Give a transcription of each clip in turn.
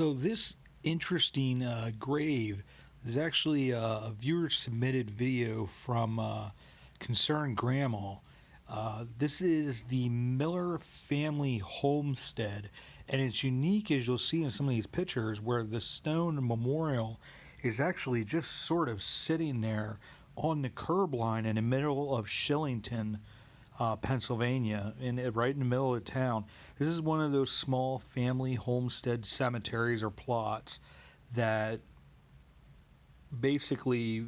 So this interesting grave is actually a viewer submitted video from Concerned Grandma. This is the Miller Family Homestead, and it's unique, as you'll see in some of these pictures, where the stone memorial is actually just sort of sitting there on the curb line in the middle of Shillington, Pennsylvania, right in the middle of town. This is one of those small family homestead cemeteries or plots that basically,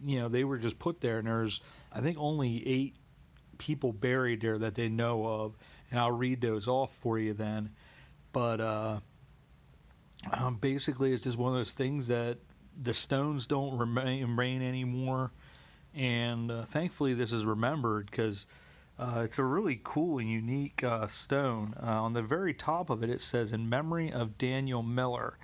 they were just put there, and there's, I think, only 8 people buried there that they know of, and I'll read those off for you then. But basically, it's just one of those things that the stones don't remain anymore, and thankfully this is remembered, because it's a really cool and unique stone. On the very top of it, it says, "In memory of Daniel Miller,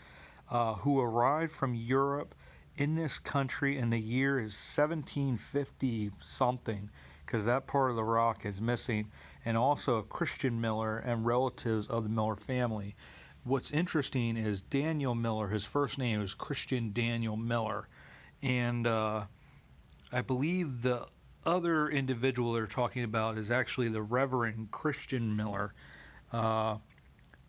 who arrived from Europe in this country, and the year is 1750 something," because that part of the rock is missing, and also a Christian Miller and relatives of the Miller family. What's interesting is Daniel Miller, his first name is Christian Daniel Miller, and I believe the other individual they're talking about is actually the Reverend Christian Miller.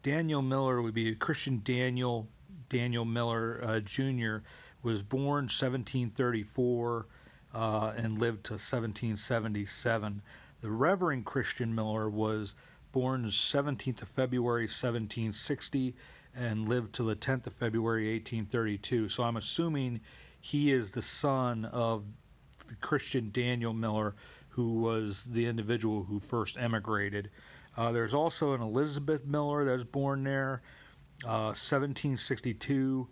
Daniel Miller would be Christian Daniel Miller Jr., was born 1734 and lived to 1777. The Reverend Christian Miller was born the 17th of February 1760 and lived till the 10th of February 1832. So I'm assuming he is the son of the Christian Daniel Miller, who was the individual who first emigrated. There's also an Elizabeth Miller that was born there, 1762.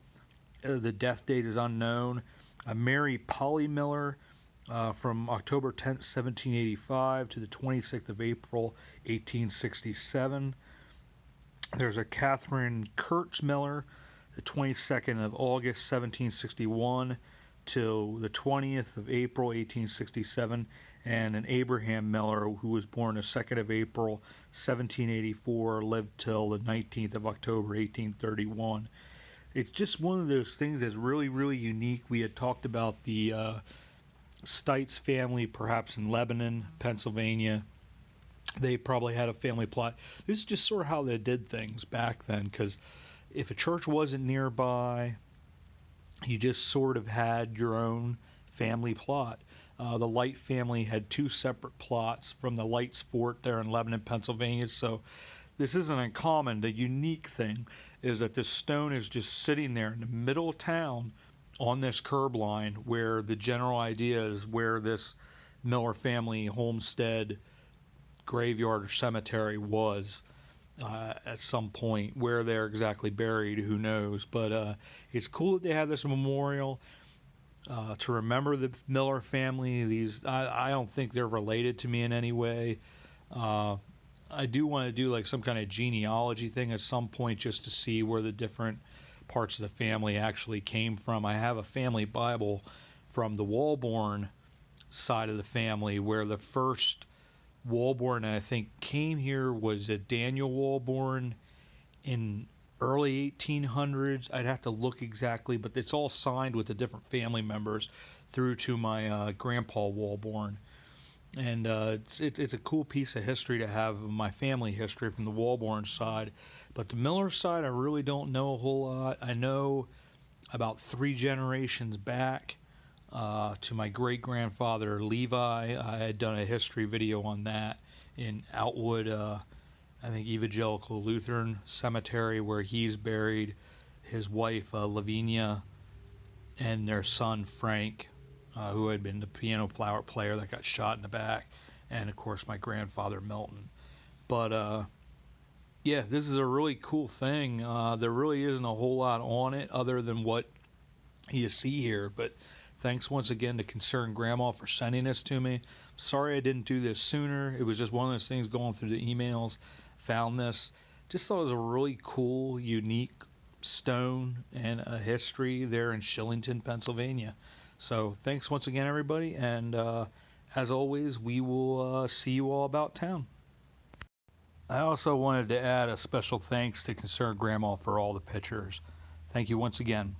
The death date is unknown. Mary Polly Miller, from October 10th, 1785 to the 26th of April, 1867. There's a Catherine Kurtz Miller, the 22nd of August, 1761 till the 20th of April, 1867, and an Abraham Miller, who was born the 2nd of April, 1784, lived till the 19th of October, 1831. It's just one of those things that's really, really unique. We had talked about the Stites family, perhaps in Lebanon, Pennsylvania. They probably had a family plot. This is just sort of how they did things back then, because if a church wasn't nearby, you just sort of had your own family plot. The Light family had 2 separate plots from the Lights Fort there in Lebanon, Pennsylvania. So this isn't uncommon. The unique thing is that this stone is just sitting there in the middle of town on this curb line, where the general idea is where this Miller Family Homestead graveyard or cemetery was at some point. Where they're exactly buried, who knows. But it's cool that they have this memorial to remember the Miller family. I don't think they're related to me in any way. I do want to do like some kind of genealogy thing at some point, just to see where the different parts of the family actually came from. I have a family Bible from the Walborn side of the family, where the first Walborn I think came here was a Daniel Walborn in early 1800s. I'd have to look exactly, but it's all signed with the different family members through to my grandpa Walborn. And it's a cool piece of history to have, my family history from the Walborn side. But the Miller side, I really don't know a whole lot. I know about 3 generations back to my great-grandfather Levi. I had done a history video on that in Outwood, I think Evangelical Lutheran Cemetery, where he's buried, his wife Lavinia, and their son Frank, who had been the piano player that got shot in the back, and of course my grandfather Milton. But yeah, this is a really cool thing. There really isn't a whole lot on it other than what you see here, but thanks once again to Concerned Grandma for sending this to me. Sorry I didn't do this sooner. It was just one of those things going through the emails. Found this. Just thought it was a really cool, unique stone and a history there in Shillington, Pennsylvania. So thanks once again, everybody, and as always, we will see you all about town. I also wanted to add a special thanks to Concerned Grandma for all the pictures. Thank you once again.